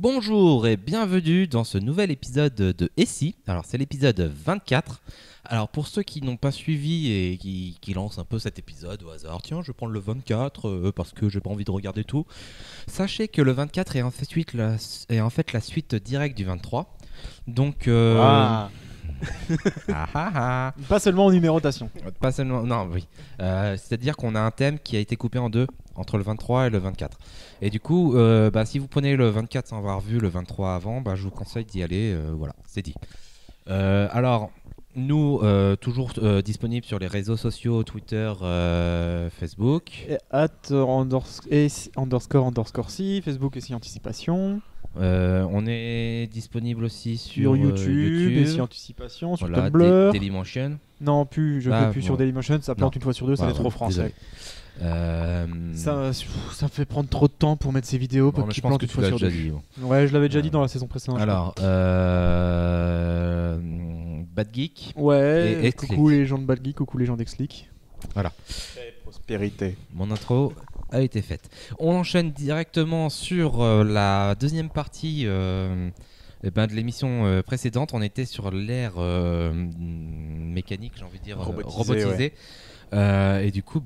Bonjour et bienvenue dans ce nouvel épisode de Essie. Alors c'est l'épisode 24. Alors pour ceux qui n'ont pas suivi et qui lancent un peu cet épisode au hasard, tiens je vais prendre le 24 parce que j'ai pas envie de regarder tout. Sachez que le 24 est en fait la suite directe du 23. Donc Pas seulement en numérotation. Pas seulement, non, oui. C'est-à-dire qu'on a un thème qui a été coupé en deux entre le 23 et le 24. Et du coup, si vous prenez le 24 sans avoir vu le 23 avant, je vous conseille d'y aller. Voilà, c'est dit. Alors, nous, toujours disponibles sur les réseaux sociaux, Twitter, Facebook. Et _underscore si, Facebook et si Anticipation. On est disponible aussi sur YouTube et si Anticipation, sur voilà, Tumblr. Dailymotion. Non, plus, je fais plus sur Dailymotion, ça plante une fois sur deux, ça fait trop français. Ça me fait prendre trop de temps pour mettre ces vidéos pour qu'ils plantent une fois sur deux. Ouais, je l'avais déjà dit dans la saison précédente. Alors, Bad Geek. Ouais, et coucou les gens de Bad Geek, coucou les gens d'Exlick. Voilà. Prospérité. Mon intro a été faite. On enchaîne directement sur la deuxième partie de l'émission précédente. On était sur l'ère mécanique, j'ai envie de dire robotisée. Ouais. Et du coup,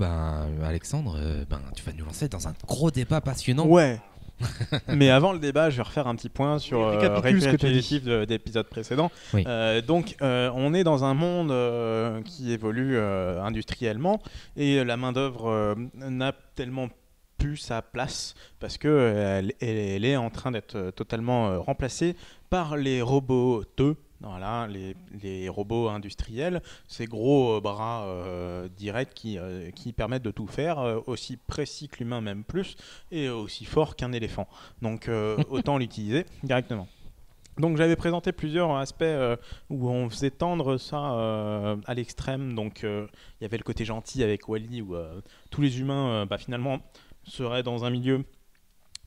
Alexandre, tu vas nous lancer dans un gros débat passionnant. Ouais. Mais avant le débat, je vais refaire un petit point sur récapitulatif d'épisodes précédents. Oui. Donc, on est dans un monde qui évolue industriellement et la main-d'œuvre n'a tellement plus sa place parce qu'elle est en train d'être totalement remplacée par les roboteux. Voilà, les robots industriels, ces gros bras directs qui permettent de tout faire, aussi précis que l'humain, même plus, et aussi fort qu'un éléphant. Donc autant l'utiliser directement. Donc j'avais présenté plusieurs aspects où on faisait tendre ça à l'extrême. Donc il y avait le côté gentil avec Wall-E où tous les humains finalement seraient dans un milieu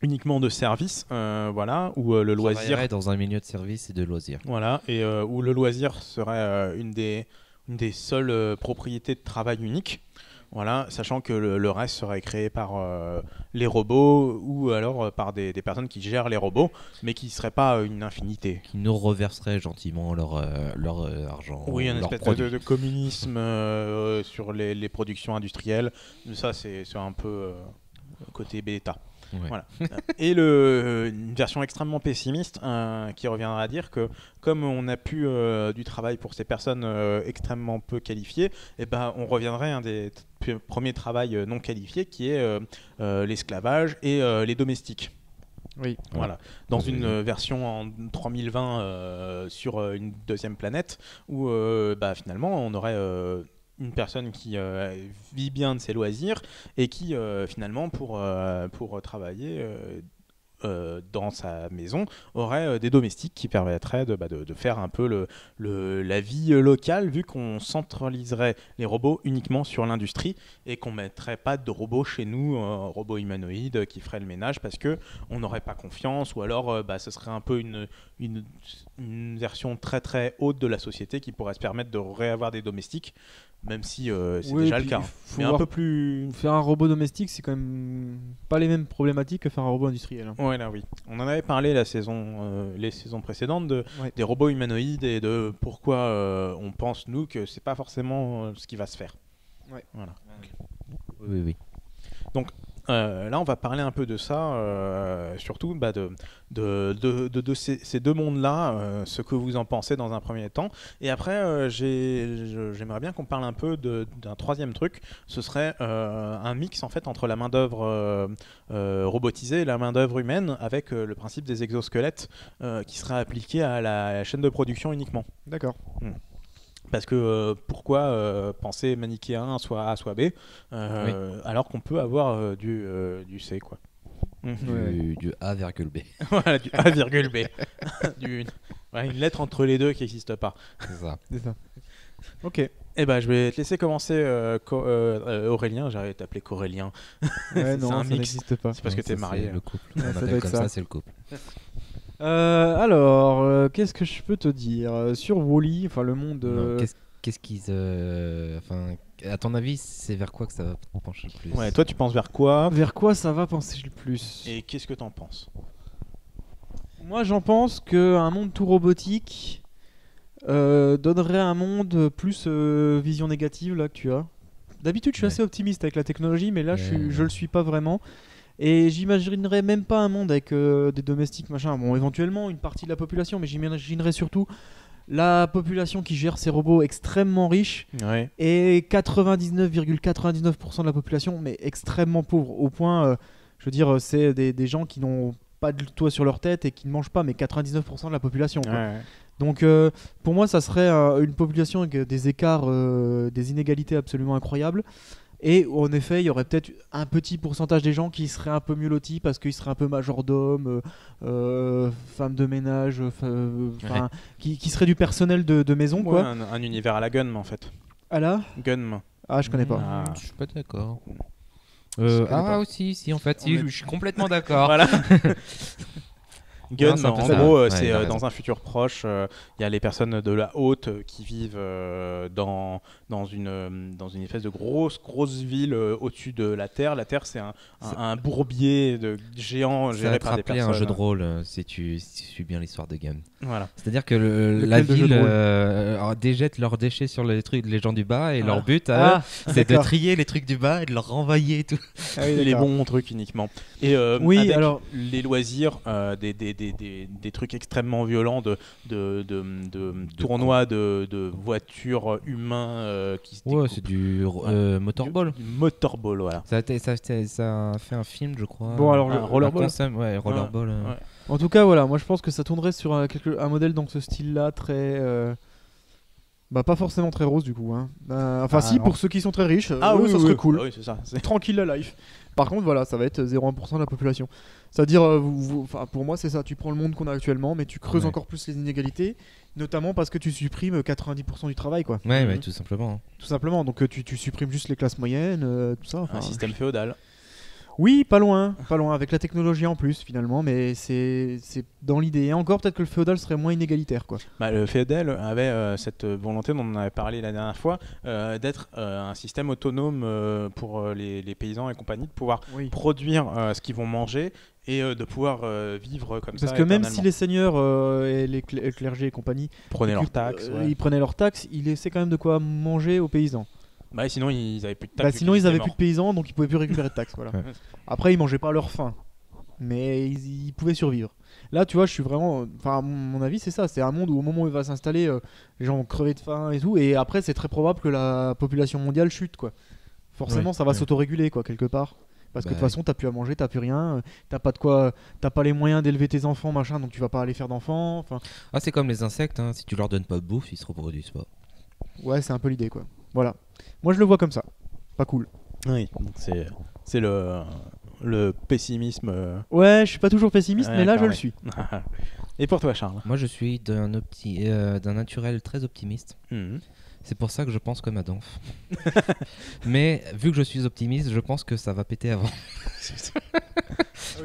uniquement de service, voilà, où le loisir dans un milieu de service et de loisirs. Voilà, et où le loisir serait une des seules propriétés de travail uniques. Voilà, sachant que le reste serait créé par les robots ou alors par des personnes qui gèrent les robots, mais qui ne seraient pas une infinité. Qui nous reverseraient gentiment leur argent. Oui, un espèce de communisme sur les productions industrielles. Ça, c'est un peu côté bêta. Ouais. Voilà. Et une version extrêmement pessimiste qui reviendra à dire que comme on n'a plus du travail pour ces personnes extrêmement peu qualifiées, on reviendrait à un des premiers travails non qualifiés qui est l'esclavage et les domestiques. Oui. Voilà. Dans une version en 3020 sur une deuxième planète où finalement on aurait une personne qui vit bien de ses loisirs et qui finalement pour travailler dans sa maison aurait des domestiques qui permettraient de faire un peu la vie locale, vu qu'on centraliserait les robots uniquement sur l'industrie et qu'on mettrait pas de robots chez nous, robots humanoïdes qui feraient le ménage parce que on n'aurait pas confiance, ou alors ce serait un peu une version très très haute de la société qui pourrait se permettre de réavoir des domestiques, même si c'est déjà le cas. Mais un peu plus... Faire un robot domestique, c'est quand même pas les mêmes problématiques que faire un robot industriel. Ouais, là, oui. On en avait parlé les saisons précédentes des robots humanoïdes et de pourquoi on pense, nous, que c'est pas forcément ce qui va se faire. Ouais. Voilà. Oui. Donc, là, on va parler un peu de ça, surtout de ces deux mondes-là, ce que vous en pensez dans un premier temps. Et après, j'aimerais bien qu'on parle un peu d'un troisième truc. Ce serait un mix en fait entre la main-d'œuvre robotisée et la main-d'œuvre humaine, avec le principe des exosquelettes qui serait appliqué à la chaîne de production uniquement. D'accord. Parce que pourquoi penser manichéen soit A soit B alors qu'on peut avoir du C, quoi. Du A virgule B. Voilà, du A virgule B. Une lettre entre les deux qui n'existe pas. C'est ça. Ok. Eh ben, je vais te laisser commencer, Aurélien. J'arrête de t'appeler Corélien. Ouais, non, ça mix. n'existe pas. C'est parce que t'es marié. Le couple. Ouais, On ça appelle doit être comme ça. ça, c'est le couple. Alors, qu'est-ce que je peux te dire sur Wall-E, enfin le monde. Non, qu'est-ce qu'ils. Enfin, à ton avis, c'est vers quoi que ça va pencher le plus? Ouais, toi, tu penses vers quoi? Vers quoi ça va penser le plus? Et qu'est-ce que t'en penses? Moi, j'en pense qu'un monde tout robotique donnerait un monde plus vision négative là que tu as. D'habitude, je suis assez optimiste avec la technologie, mais là, je le suis pas vraiment. Et j'imaginerais même pas un monde avec des domestiques, machin. Bon, éventuellement, une partie de la population, mais j'imaginerais surtout la population qui gère ces robots extrêmement riches et 99,99% de la population, mais extrêmement pauvre. Au point, je veux dire, c'est des gens qui n'ont pas de toit sur leur tête et qui ne mangent pas, mais 99% de la population. Donc pour moi ça serait une population avec des écarts, des inégalités absolument incroyables. Et en effet il y aurait peut-être un petit pourcentage des gens qui seraient un peu mieux lotis parce qu'ils seraient un peu majordomes, femmes de ménage, qui seraient du personnel de maison, quoi. Un univers à la Gunm en fait. À la Gunm. Ah, je connais pas. Je suis pas d'accord. Aussi, si en fait, je suis complètement d'accord. Voilà. Gun, en gros, c'est dans un futur proche, il y a les personnes de la haute qui vivent dans une espèce de grosse ville au-dessus de la Terre. La Terre, c'est un bourbier de géant géré par des personnes. Ça un jeu de rôle si tu suis bien l'histoire de Gun. Voilà. C'est-à-dire que la ville déjette leurs déchets sur les gens du bas et leur but, c'est de trier les trucs du bas et de leur renvoyer et tout. Les bons trucs uniquement. Et avec alors les loisirs, des trucs extrêmement violents de tournois de voitures humains qui se découpent. C'est du motorball. Du motorball, voilà. Ça a fait un film, je crois. Bon, alors rollerball. Rollerball. Ouais. En tout cas, voilà, moi je pense que ça tournerait sur un modèle dans ce style-là très. Pas forcément très rose du coup. Hein. Pour ceux qui sont très riches, ça serait cool. Oui, c'est ça. Tranquille la life. Par contre, voilà, ça va être 0,1% de la population. C'est-à-dire, pour moi, c'est ça. Tu prends le monde qu'on a actuellement, mais tu creuses encore plus les inégalités, notamment parce que tu supprimes 90% du travail, quoi. Ouais, tout simplement. Tout simplement. Donc, tu supprimes juste les classes moyennes, tout ça. Un système féodal. Oui, pas loin, avec la technologie en plus finalement, mais c'est dans l'idée. Et encore, peut-être que le féodal serait moins inégalitaire, quoi. Le féodal avait cette volonté dont on avait parlé la dernière fois, d'être un système autonome pour les paysans et compagnie, de pouvoir produire ce qu'ils vont manger et de pouvoir vivre comme ça. Parce que même si les seigneurs et les clergés et compagnie prenaient leurs taxes, ils prenaient leurs taxes, ils laissaient quand même de quoi manger aux paysans. Sinon ils avaient plus de taxes. Sinon ils avaient plus de paysans, donc ils pouvaient plus récupérer de taxes. Voilà. Après ils mangeaient pas à leur faim, mais ils pouvaient survivre. Là tu vois, je suis vraiment, mon avis c'est ça, c'est un monde où au moment où il va s'installer, les gens vont crever de faim et tout, et après c'est très probable que la population mondiale chute, quoi. Forcément ça va s'autoréguler, quoi, quelque part. Parce que de toute façon t'as plus à manger, t'as plus rien, t'as pas les moyens d'élever tes enfants, machin, donc tu vas pas aller faire d'enfants. C'est comme les insectes, hein. Si tu leur donnes pas de bouffe, ils se reproduisent pas. Ouais, c'est un peu l'idée, quoi. Voilà. Moi je le vois comme ça. Pas cool. Oui, c'est le pessimisme. Ouais, je suis pas toujours pessimiste, mais là je le suis. Et pour toi, Charles? Moi je suis d'un naturel très optimiste. C'est pour ça que je pense comme Adolphe. Mais vu que je suis optimiste, je pense que ça va péter avant.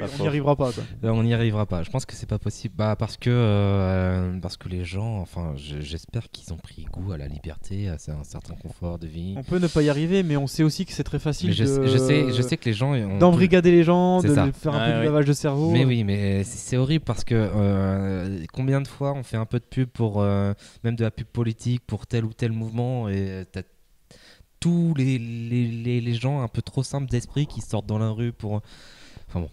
On n'y arrivera pas, quoi. On n'y arrivera pas. Je pense que c'est pas possible. Parce que les gens, j'espère qu'ils ont pris goût à la liberté, à un certain confort de vie. On peut ne pas y arriver, mais on sait aussi que c'est très facile je sais que les gens d'embrigader les gens, de faire un peu de lavage de cerveau. Mais oui, mais c'est horrible parce que combien de fois on fait un peu de pub pour même de la pub politique pour tel ou tel mouvement et t'as tous les gens un peu trop simples d'esprit qui sortent dans la rue pour... Enfin bon.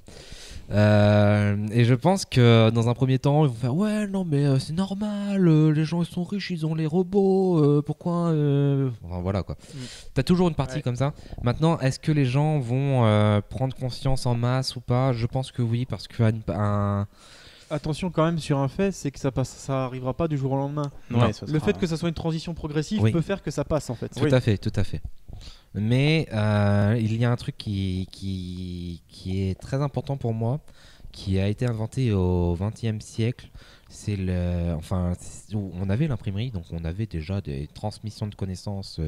Et je pense que dans un premier temps, ils vont faire ouais, non, mais c'est normal, les gens ils sont riches, ils ont les robots, pourquoi Enfin voilà quoi. T'as toujours une partie comme ça. Maintenant, est-ce que les gens vont prendre conscience en masse ou pas? Je pense que oui, parce que attention quand même sur un fait, c'est que ça arrivera pas du jour au lendemain. Non. Le fait que ça soit une transition progressive peut faire que ça passe en fait. Tout à fait. Mais il y a un truc qui est très important pour moi, qui a été inventé au XXe siècle. C'est on avait l'imprimerie, donc on avait déjà des transmissions de connaissances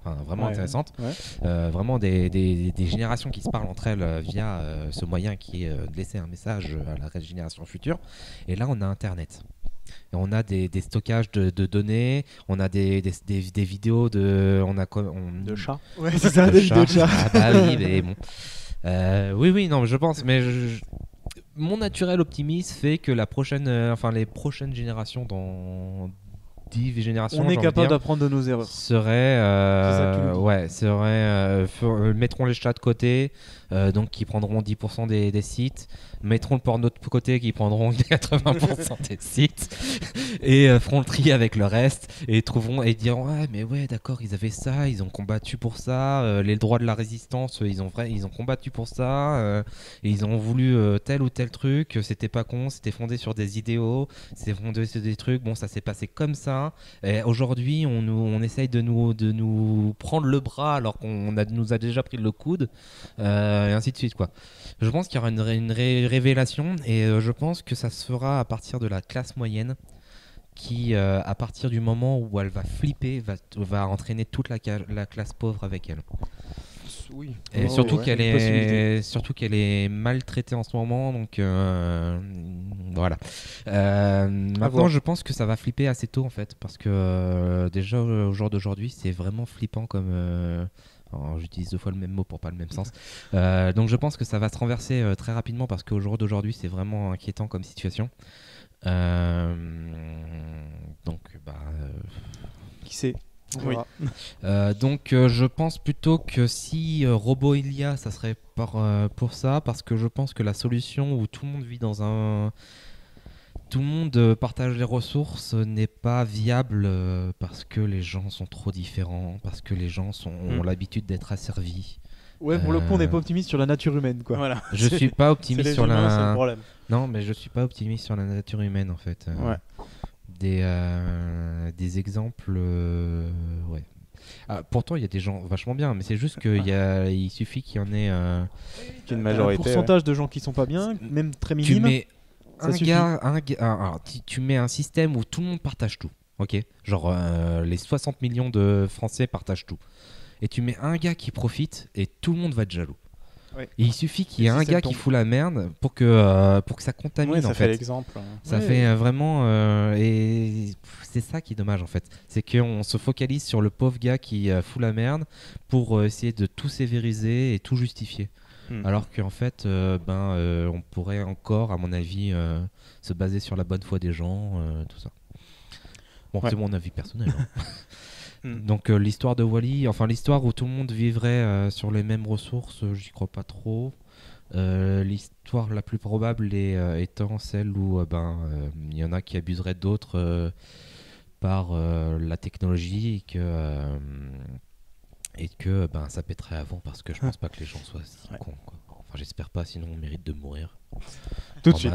vraiment intéressantes. Vraiment des générations qui se parlent entre elles via ce moyen qui est de laisser un message à la génération future. Et là, on a Internet. Et on a des stockages de données, on a des vidéos de chats. Ouais, c'est ça, des vidéos de chats. Oui, mais bon. Oui, non, je pense, mais mon naturel optimiste fait que les prochaines générations, dans 10 générations, On est capable d'apprendre de nos erreurs. Mettront les chats de côté, donc qui prendront 10% des sites, mettront le porno de côté qui prendront 80% des sites, et feront le tri avec le reste, et trouveront et diront mais ouais d'accord, ils avaient ça, ils ont combattu pour ça, les droits de la résistance, ils ont combattu pour ça, et ils ont voulu tel ou tel truc, c'était pas con, c'était fondé sur des idéaux, c'était fondé sur des trucs, bon ça s'est passé comme ça. Et aujourd'hui, on essaye de nous prendre le bras alors qu'on nous a déjà pris le coude, et ainsi de suite, quoi. Je pense qu'il y aura une révélation, et je pense que ça se fera à partir de la classe moyenne qui, à partir du moment où elle va flipper, va entraîner toute la classe pauvre avec elle. Oui. Et surtout qu'elle est maltraitée en ce moment, donc voilà. Maintenant, je pense que ça va flipper assez tôt en fait, parce que déjà au jour d'aujourd'hui, c'est vraiment flippant comme. Alors, j'utilise 2 fois le même mot pour pas le même sens. Donc je pense que ça va se renverser très rapidement, parce qu'au jour d'aujourd'hui, c'est vraiment inquiétant comme situation. Donc qui sait. Oui. Donc je pense plutôt que si robot il y a, ça serait pour ça, parce que je pense que la solution où tout le monde vit tout le monde partage les ressources n'est pas viable, parce que les gens sont trop différents, parce que les gens ont l'habitude d'être asservis. Ouais, pour le coup, on n'est pas optimiste sur la nature humaine, quoi. Voilà. Je suis pas optimiste sur humains, c'est le problème. Non, mais je suis pas optimiste sur la nature humaine en fait. Ouais. Des exemples, ouais. Pourtant, il y a des gens vachement bien, mais c'est juste qu'il suffit qu'il y en ait une majorité. Un pourcentage de gens qui sont pas bien, même très minime. Tu mets tu mets un système où tout le monde partage tout, ok. Genre les 60 millions de Français partagent tout, et tu mets un gars qui profite et tout le monde va être jaloux. Ouais. Et il suffit qu'il y ait un gars qui fout la merde pour que ça contamine. Ça en fait fait l'exemple. Ça fait vraiment et c'est ça qui est dommage en fait, c'est qu'on se focalise sur le pauvre gars qui fout la merde pour essayer de tout sévériser et tout justifier. Alors qu'en fait on pourrait encore, à mon avis, se baser sur la bonne foi des gens, tout ça. Bon, c'est mon avis personnel, hein. Donc l'histoire de Wall-E, enfin l'histoire où tout le monde vivrait sur les mêmes ressources, j'y crois pas trop. L'histoire la plus probable étant celle où il y en a qui abuseraient d'autres par la technologie, et que ça pèterait avant, parce que je pense pas que les gens soient si cons, quoi. Enfin j'espère pas, sinon on mérite de mourir tout de suite.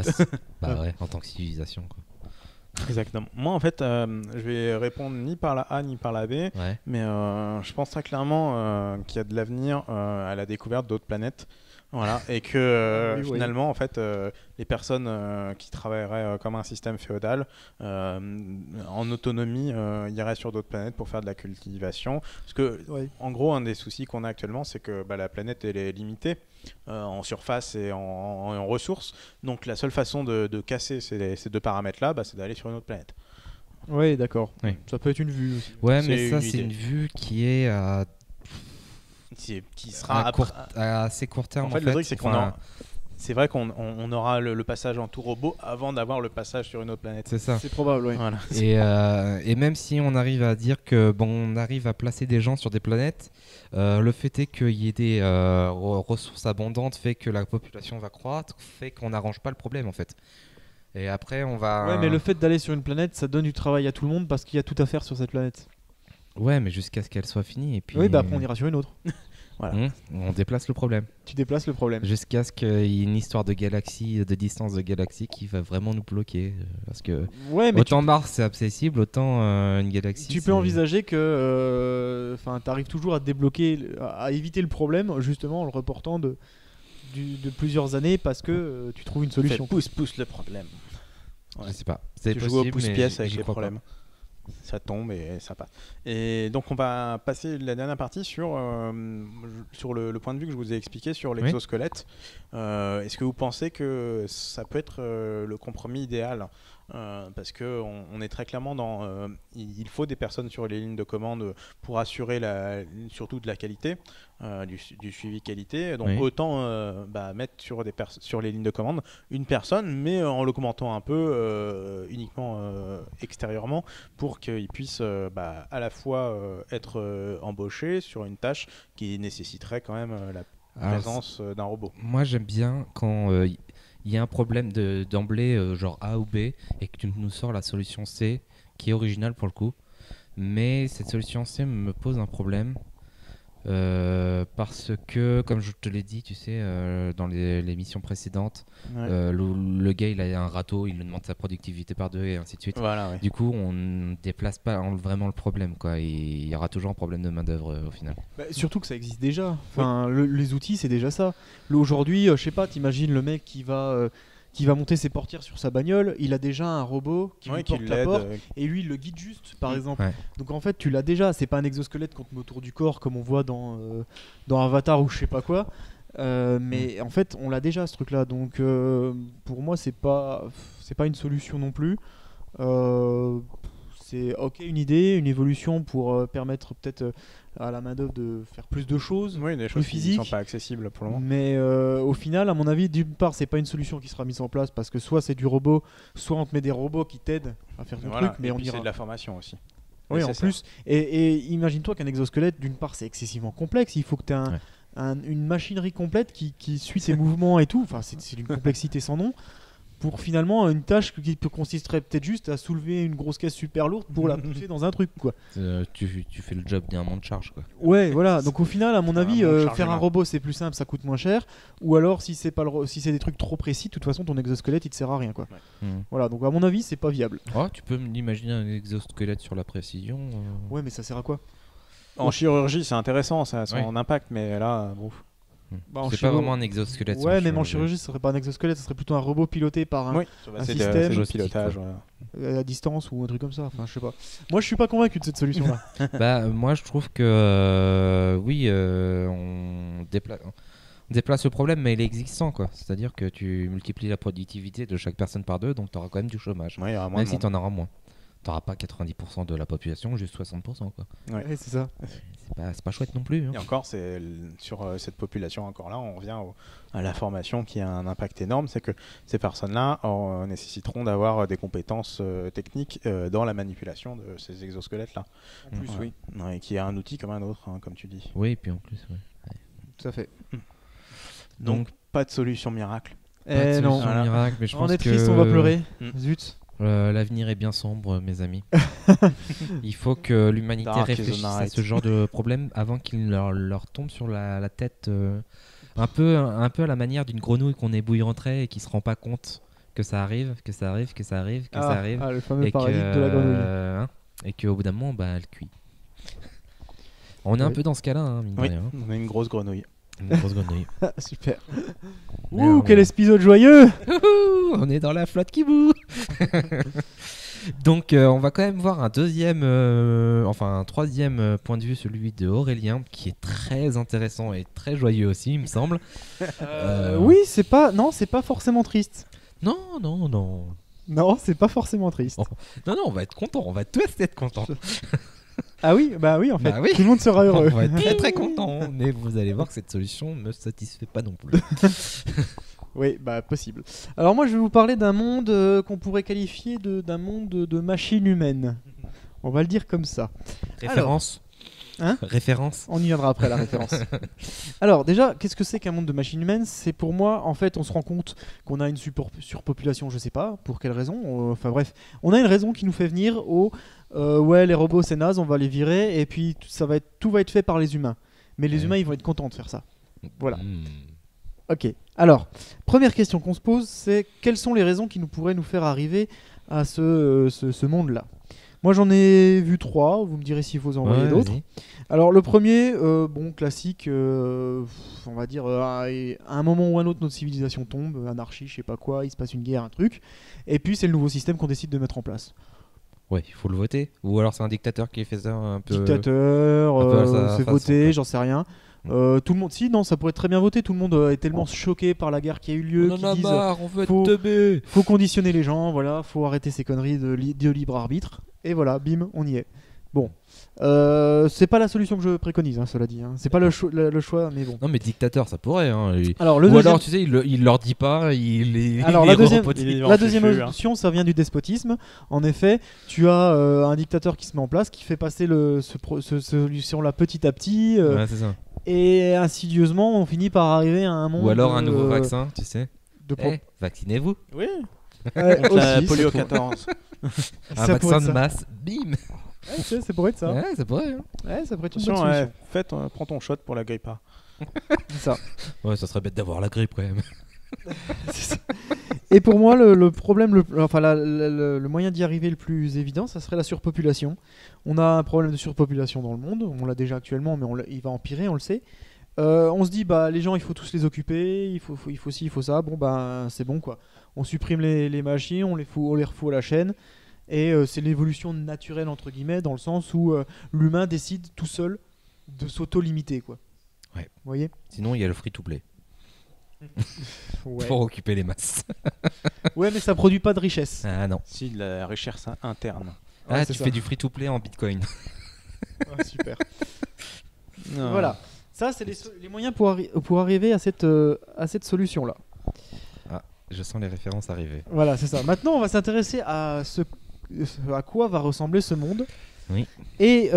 Bah ouais, en tant que civilisation, quoi. Exactement. Moi, en fait, je vais répondre ni par la A ni par la B, mais je pense très clairement qu'il y a de l'avenir à la découverte d'autres planètes. Voilà, et que finalement, en fait, les personnes qui travailleraient comme un système féodal, en autonomie, iraient sur d'autres planètes pour faire de la cultivation. Parce que, en gros, un des soucis qu'on a actuellement, c'est que la planète, elle est limitée en surface et en ressources. Donc, la seule façon de casser ces 2 paramètres-là, c'est d'aller sur une autre planète. Oui, d'accord. Oui. Ça peut être une vue aussi. Ouais, mais ça, c'est une vue qui est qui sera à assez court terme. En fait, le truc, c'est c'est vrai qu'on aura le passage en tout robot avant d'avoir le passage sur une autre planète. C'est ça. C'est probable, oui. Voilà. Et même si on arrive à dire que on arrive à placer des gens sur des planètes, le fait est qu'il y ait des ressources abondantes, fait que la population va croître, fait qu'on n'arrange pas le problème en fait. Et après, on va. Ouais, mais le fait d'aller sur une planète, ça donne du travail à tout le monde, parce qu'il y a tout à faire sur cette planète. Ouais, mais jusqu'à ce qu'elle soit finie. Et puis... Oui, après on ira sur une autre. Voilà. On déplace le problème. Tu déplaces le problème. Jusqu'à ce qu'il y ait une histoire de galaxie, de distance de galaxie qui va vraiment nous bloquer. Parce que autant Mars c'est accessible, autant une galaxie. Tu peux envisager que tu arrives toujours à débloquer, à éviter le problème, justement en le reportant de plusieurs années, parce que tu trouves une solution. Pousse le problème. Ouais. Je sais pas. Tu joues au pouce-pièce avec les problèmes. Ça tombe et ça passe. Et donc on va passer la dernière partie sur le point de vue que je vous ai expliqué sur l'exosquelette. Est-ce que vous pensez que ça peut être le compromis idéal parce que on est très clairement dans il faut des personnes sur les lignes de commande pour assurer surtout de la qualité, du suivi qualité. Donc autant mettre sur les lignes de commande une personne, mais en l'augmentant un peu uniquement extérieurement pour qu'il puisse à la fois être embauché sur une tâche qui nécessiterait quand même la présence d'un robot. Moi j'aime bien quand il y a un problème d'emblée genre A ou B et que tu nous sors la solution C qui est originale pour le coup, mais cette solution C me pose un problème parce que comme je te l'ai dit, tu sais, dans les missions précédentes, le gars il a un râteau, il me demande sa productivité par 2 et ainsi de suite. Voilà, Du coup on ne déplace pas vraiment le problème quoi. Il y aura toujours un problème de main d'œuvre au final. Surtout que ça existe déjà. Enfin, les outils c'est déjà ça. Aujourd'hui, je sais pas, t'imagines le mec qui va monter ses portières sur sa bagnole, il a déjà un robot qui lui porte la porte et lui il le guide juste par exemple. Donc en fait tu l'as déjà, c'est pas un exosquelette qu'on te met autour du corps comme on voit dans Avatar ou je sais pas quoi. Mais en fait on l'a déjà ce truc là, donc pour moi c'est pas une solution non plus. C'est ok, une idée, une évolution pour permettre peut-être à la main d'œuvre de faire plus de choses, des choses qui ne sont pas accessibles pour le moment. Mais au final, à mon avis, d'une part, c'est pas une solution qui sera mise en place parce que soit c'est du robot, soit on te met des robots qui t'aident à faire ton truc. Mais et puis c'est de la formation aussi. Oui, en plus. Et imagine-toi qu'un exosquelette, d'une part, c'est excessivement complexe. Il faut que tu aies une machinerie complète qui suit ses mouvements et tout. Enfin, c'est d'une complexité sans nom. Pour finalement une tâche qui consisterait peut-être juste à soulever une grosse caisse super lourde pour la pousser dans un truc quoi. Tu fais le job d'un monte charge quoi. Ouais, voilà. Donc au final, à mon avis, faire un robot c'est plus simple, ça coûte moins cher. Ou alors si c'est des trucs trop précis, de toute façon ton exosquelette il te sert à rien quoi. Voilà. Donc à mon avis, c'est pas viable. Oh, tu peux imaginer un exosquelette sur la précision. Ouais, mais ça sert à quoi? En chirurgie, c'est intéressant, ça a son impact, mais là, bon. C'est pas vraiment un exosquelette. Ouais, même en chirurgie, ce serait pas un exosquelette, ce serait plutôt un robot piloté par un système de pilotage à distance ou un truc comme ça. Enfin, je sais pas. Moi, je suis pas convaincu de cette solution-là. Moi, je trouve que on déplace le problème, mais il est existant, quoi. C'est-à-dire que tu multiplies la productivité de chaque personne par 2, donc tu auras quand même du chômage. Ouais, même si tu en auras moins. Tu n'auras pas 90% de la population, juste 60%, quoi. Ouais, c'est ça. C'est pas chouette non plus. Et encore, sur cette population, encore là, on revient à la formation qui a un impact énorme. C'est que ces personnes-là nécessiteront d'avoir des compétences techniques dans la manipulation de ces exosquelettes-là. En plus, oui. Et qui est un outil comme un autre, comme tu dis. Oui, et puis en plus, ouais. Tout à fait. Donc, pas de solution miracle. Pas de solution miracle, mais je pense on est triste, on va pleurer. Zut. L'avenir est bien sombre, mes amis. Il faut que l'humanité réfléchisse à ce genre de problème avant qu'il leur tombe sur la tête, un peu à la manière d'une grenouille qu'on ébouillanterait et qui se rend pas compte que ça arrive. Le fameux parasite de la grenouille. Et qu'au bout d'un moment, elle cuit. On est un peu dans ce cas-là, mine de rien. On est une grosse grenouille. Une grosse grenouille. Super. Quel épisode joyeux. On est dans la flotte qui boue. Donc on va quand même voir un troisième point de vue, celui de Aurélien, qui est très intéressant et très joyeux aussi, il me semble. Oui, c'est pas forcément triste. Non, c'est pas forcément triste. Non, on va être content, on va tous être contents. Ah oui, en fait, tout le monde sera heureux. On va être très très content, mais vous allez voir que cette solution ne me satisfait pas non plus. Oui, possible. Alors moi, je vais vous parler d'un monde qu'on pourrait qualifier d'un monde de machines humaines. On va le dire comme ça. Référence. Référence. On y viendra après la référence. Alors déjà, qu'est-ce que c'est qu'un monde de machines humaines? C'est pour moi, en fait, on se rend compte qu'on a une surpopulation, je sais pas pour quelle raison. Enfin bref, on a une raison qui nous fait venir au les robots c'est naze, on va les virer et puis tout va être fait par les humains. Mais les humains, ils vont être contents de faire ça. Voilà. Ok. Alors, première question qu'on se pose, c'est quelles sont les raisons qui pourraient nous faire arriver à ce monde-là? Moi j'en ai vu 3, vous me direz s'il faut en envoyer d'autres. Vas-y. Alors le premier, classique, on va dire à un moment ou un autre notre civilisation tombe, anarchie, je sais pas quoi, il se passe une guerre, un truc, et puis c'est le nouveau système qu'on décide de mettre en place. Ouais, il faut le voter, ou alors c'est un dictateur qui fait ça un peu... Dictateur, c'est voté, j'en sais rien. Tout le monde, si non, ça pourrait être très bien voté. Tout le monde est tellement choqué par la guerre qui a eu lieu. On en qu'ils a disent, marre, on veut être faut- teubé. faut conditionner les gens, voilà, faut arrêter ces conneries de libre arbitre. Et voilà, bim, on y est. Bon, c'est pas la solution que je préconise, hein, cela dit. Hein. C'est pas le choix, mais bon. Non, mais dictateur, ça pourrait. Hein. Alors Ou le deuxième, alors, tu sais, il leur dit pas, alors il la les deuxième, reproduit. Il est la en deuxième fufu, hein. option, ça vient du despotisme. En effet, tu as un dictateur qui se met en place, qui fait passer ce solution-là petit à petit, Ouais, c'est ça. et insidieusement, on finit par arriver à un monde. Ou alors un nouveau vaccin, tu sais. De pro- Vaccinez-vous. Oui, Ouais, contre la aussi, polio ça pourrait- 14. Un ça pourrait vaccin être de ça. masse, bim. Ouais, ça pourrait être ça. Ouais, ça pourrait. Hein. Ouais, ça pourrait être une bonne Attention, solution. prends ton shot pour la grippe. Hein. C'est ça. Ouais, ça serait bête d'avoir la grippe quand même. C'est ça. Et pour moi, le problème, enfin, le moyen d'y arriver le plus évident, ça serait la surpopulation. On a un problème de surpopulation dans le monde, on l'a déjà actuellement, mais il va empirer, on le sait. On se dit, bah, les gens, il faut tous les occuper, il faut ci, il faut ça. Bon, bah, c'est bon, quoi. On supprime les machines, on les refout à la chaîne. Et c'est l'évolution naturelle, entre guillemets, dans le sens où l'humain décide tout seul de s'auto-limiter, quoi. Ouais. Vous voyez? Sinon, il y a le free-to-play Ouais. pour occuper les masses. Ouais, mais ça produit pas de richesse. Ah non. Si, de la recherche interne. Ah, Ouais, tu c'est ça. fais du free-to-play en bitcoin. Ah, super. Non. Voilà. Ça, c'est les moyens pour arriver à cette solution-là. Je sens les références arriver. Voilà, c'est ça. Maintenant, on va s'intéresser à quoi va ressembler ce monde. Oui. Et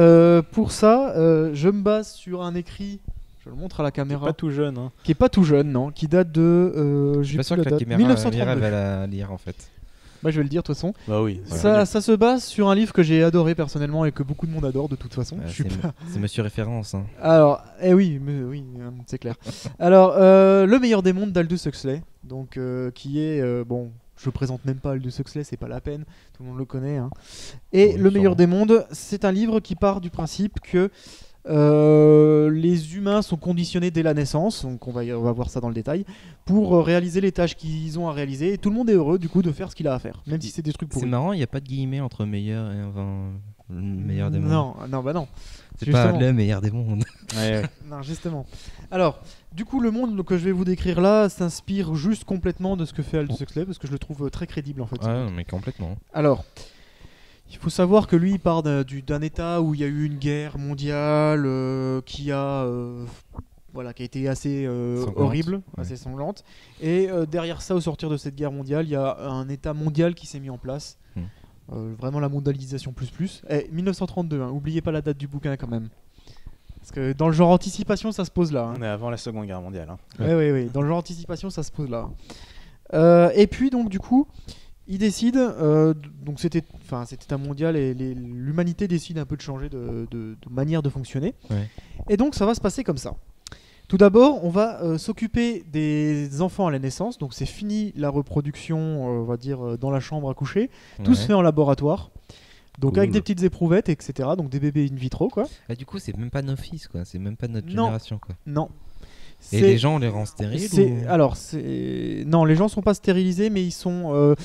pour ça, je me base sur un écrit, je le montre à la T'es caméra, pas tout jeune. Hein. qui est pas tout jeune, non, qui date de... Je suis pas sûr plus que la la date, caméra 1932. va la lire en fait. Bah, je vais le dire de toute façon. Bah oui. Ça se base sur un livre que j'ai adoré personnellement et que beaucoup de monde adore de toute façon. Je suis pas... C'est Monsieur Référence. Hein. Alors, oui, c'est clair. Alors, Le meilleur des mondes d'Aldous Huxley, donc qui est bon, je présente même pas Aldous Huxley, c'est pas la peine, tout le monde le connaît. Hein. Et Oui, Le meilleur sûrement. des mondes, c'est un livre qui part du principe que les humains sont conditionnés dès la naissance, donc on va voir ça dans le détail, pour réaliser les tâches qu'ils ont à réaliser. Et tout le monde est heureux du coup de faire ce qu'il a à faire, même si c'est des trucs C'est pourris. marrant, il n'y a pas de guillemets entre meilleur et le meilleur des mondes. Non, bah non. C'est pas justement. le meilleur des mondes. Ouais, ouais. Non, justement. Alors, du coup, le monde que je vais vous décrire là s'inspire juste complètement de ce que fait Aldous Huxley, parce que je le trouve très crédible en fait. Ouais, non, mais complètement. Alors, il faut savoir que lui, il part d'un état où il y a eu une guerre mondiale qui a été assez Sanglante. horrible, Ouais. assez sanglante. Et derrière ça, au sortir de cette guerre mondiale, il y a un état mondial qui s'est mis en place. Vraiment la mondialisation plus. Et 1932, hein, oubliez pas la date du bouquin quand même. Parce que dans le genre anticipation, ça se pose là. Hein. On est avant la Seconde Guerre mondiale. Hein. Ouais. Dans le genre anticipation, ça se pose là. Et puis donc du coup, il décide. Donc c'était un mondial et l'humanité décide un peu de changer de manière de fonctionner. Ouais. Et donc ça va se passer comme ça. Tout d'abord, on va s'occuper des enfants à la naissance. Donc c'est fini la reproduction, on va dire dans la chambre à coucher. Tout se fait en laboratoire. Donc Cool. avec des petites éprouvettes, etc. Donc des bébés in vitro, quoi. Ah, du coup, c'est même pas nos fils, quoi. C'est même pas notre Non. génération, quoi. Non. Et les gens, on les rend stériles ou... Alors, non, les gens sont pas stérilisés, mais ils sont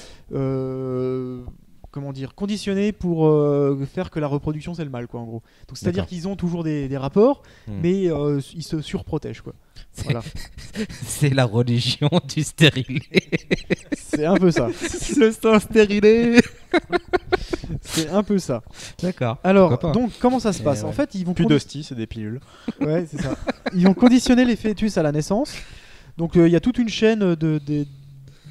comment dire, conditionnés pour faire que la reproduction c'est le mal, quoi, en gros. Donc c'est-à-dire D'accord. qu'ils ont toujours des rapports, mais ils se surprotègent, quoi. C'est Voilà. c'est la religion du stérilé. C'est un peu ça. Le sang stérilé. C'est un peu ça. D'accord. Alors, Pourquoi pas. donc, comment ça se passe? ouais. En fait, ils vont Plus d'hosties, c'est des pilules. Ouais, c'est ça. Ils vont conditionner les fœtus à la naissance. Donc il y a toute une chaîne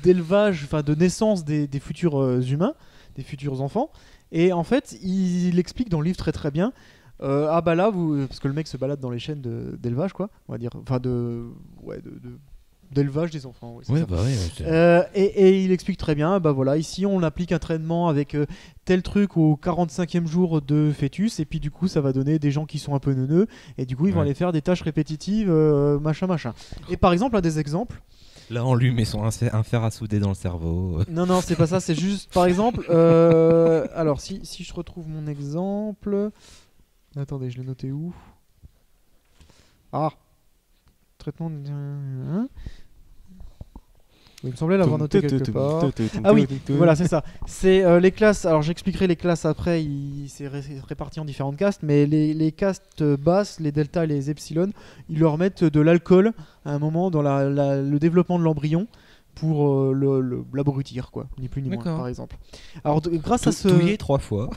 d'élevage, enfin de naissance des futurs humains, des futurs enfants. Et en fait, il explique dans le livre très très bien. Ah bah là, parce que le mec se balade dans les chaînes d'élevage, quoi, on va dire, enfin d'élevage des enfants. Ouais, c'est Ouais, ça. bah ouais. Et il explique très bien, bah voilà, ici on applique un traitement avec tel truc au 45e jour de fœtus, et puis du coup ça va donner des gens qui sont un peu neuneux, et du coup ils vont Ouais. aller faire des tâches répétitives, machin. Et par exemple, un des exemples, Là, on lui met un fer à souder dans le cerveau. non, c'est pas ça, c'est juste, par exemple, alors si je retrouve mon exemple, attendez, je l'ai noté où? Ah, traitement de... Oui, il me semblait l'avoir noté quelque part. Ah oui, voilà, c'est ça. C'est les classes. Alors j'expliquerai les classes après. C'est réparti en différentes castes, mais les castes basses, les delta et les epsilon, ils leur mettent de l'alcool à un moment dans le développement de l'embryon pour l'abrutir, quoi, ni plus ni moins, D'accord. par exemple. Alors grâce à ce, Touillé 3 fois.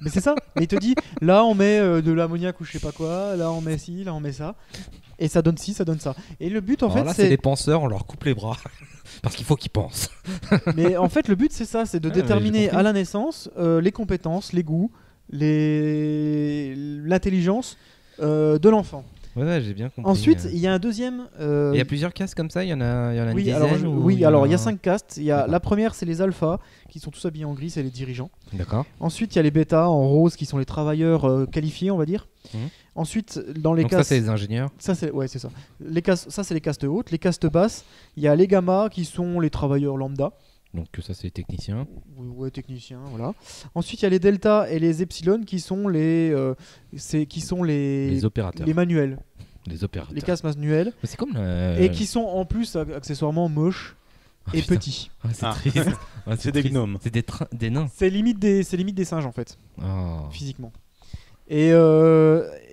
mais c'est ça. Mais il te dit, là on met de l'ammoniac ou je sais pas quoi, là on met ci, là on met ça, et ça donne ci, ça donne ça. Et le but en Alors fait, là, c'est les penseurs, on leur coupe les bras. Parce qu'il faut qu'ils pensent. Mais en fait, le but c'est ça, c'est de Ouais, mais déterminer j'ai compris. à la naissance les compétences, les goûts, l'intelligence de l'enfant. Ouais, j'ai bien compris. Ensuite, il y a un deuxième. Il y a plusieurs castes comme ça, il y en a une Oui, dizaine. alors, ou il y a 5 castes. D'accord. La première, c'est les alphas, qui sont tous habillés en gris, c'est les dirigeants. D'accord. Ensuite, il y a les bêtas en rose, qui sont les travailleurs qualifiés, on va dire. Mhm. Ensuite, dans les Donc castes. ça, c'est les ingénieurs. Ouais, c'est ça. Ça, c'est les castes hautes. Les castes basses, il y a les gammas, qui sont les travailleurs lambda. Donc ça, c'est les techniciens. Ouais, technicien, voilà. Ensuite, il y a les delta et les epsilon qui sont les Les opérateurs. les manuels, Les opérateurs. les castes manuels, Mais c'est comme et qui sont en plus accessoirement moches et putain. petits. Ouais, c'est Ah. triste. Ouais, C'est des triste. gnomes. C'est des nains. C'est limite des singes en fait, Oh. physiquement. Et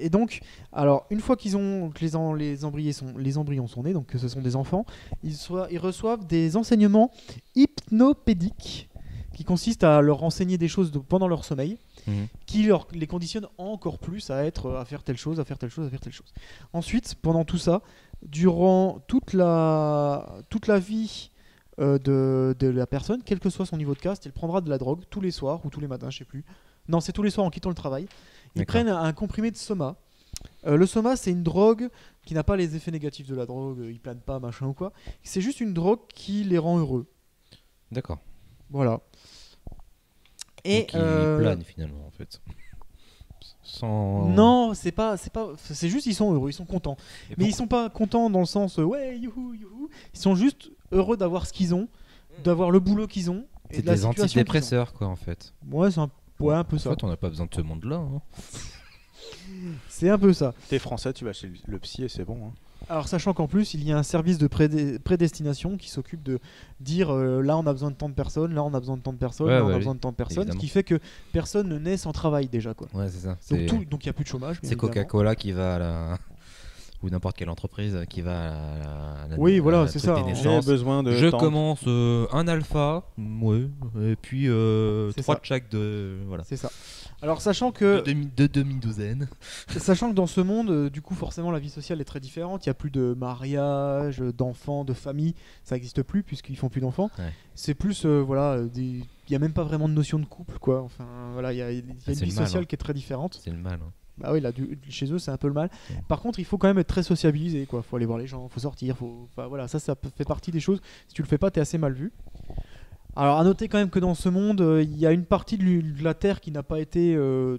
donc, alors une fois que les embryons sont nés, donc que ce sont des enfants, ils reçoivent des enseignements hypnopédiques qui consistent à leur enseigner des choses pendant leur sommeil, Mhm. qui les conditionnent encore plus à faire telle chose, à faire telle chose, à faire telle chose. Ensuite, pendant tout ça, durant toute la vie de la personne, quel que soit son niveau de caste, elle prendra de la drogue tous les soirs ou tous les matins, je sais plus. Non, c'est tous les soirs en quittant le travail. Ils D'accord. prennent un comprimé de soma. Le soma, c'est une drogue qui n'a pas les effets négatifs de la drogue, ils planent pas, machin ou quoi. C'est juste une drogue qui les rend heureux. D'accord. Voilà. Et Donc ils planent finalement en fait. Sans. non, c'est juste ils sont heureux, ils sont contents. Et Mais ils sont pas contents dans le sens ouais, youhou, youhou. Ils sont juste heureux d'avoir ce qu'ils ont, d'avoir le boulot qu'ils ont. Et C'est de la des situation antidépresseurs quoi en fait. qu'ils ont. Ouais, c'est un peu En ça. fait, on n'a pas besoin de ce monde-là. Hein. C'est un peu ça. T'es français, tu vas chez le psy et c'est bon. Hein. Alors sachant qu'en plus il y a un service de prédestination qui s'occupe de dire là on a besoin de tant de personnes, là on a besoin de tant de personnes, Ouais, là on ouais, a oui. besoin de tant de personnes, Évidemment. ce qui fait que personne ne naît sans travail déjà quoi. Ouais, c'est ça. Donc il n'y a plus de chômage. bien C'est évidemment. Coca-Cola qui va à la. Ou n'importe quelle entreprise qui va à la. Oui, voilà, à la c'est truc ça. des J'ai J'ai naissances. besoin de Je temps. commence un alpha, ouais, et puis C'est 3 ça. de chaque de. Voilà. C'est ça. Alors sachant que De demi-douzaine. Sachant que dans ce monde, du coup, forcément, la vie sociale est très différente. Il n'y a plus de mariage, d'enfants, de famille. Ça n'existe plus puisqu'ils font plus d'enfants. Ouais. C'est plus, voilà, il n'y a même pas vraiment de notion de couple, quoi. Enfin, voilà, il y a une c'est vie le mal, sociale hein. qui est très différente. C'est le mal. Hein. Bah oui, là, chez eux, c'est un peu le mal. Ouais. Par contre, il faut quand même être très sociabilisé, quoi. Faut aller voir les gens, faut sortir, enfin, voilà, ça fait partie des choses. Si tu le fais pas, t'es assez mal vu. Alors, à noter quand même que dans ce monde, il y a une partie de la Terre qui n'a pas été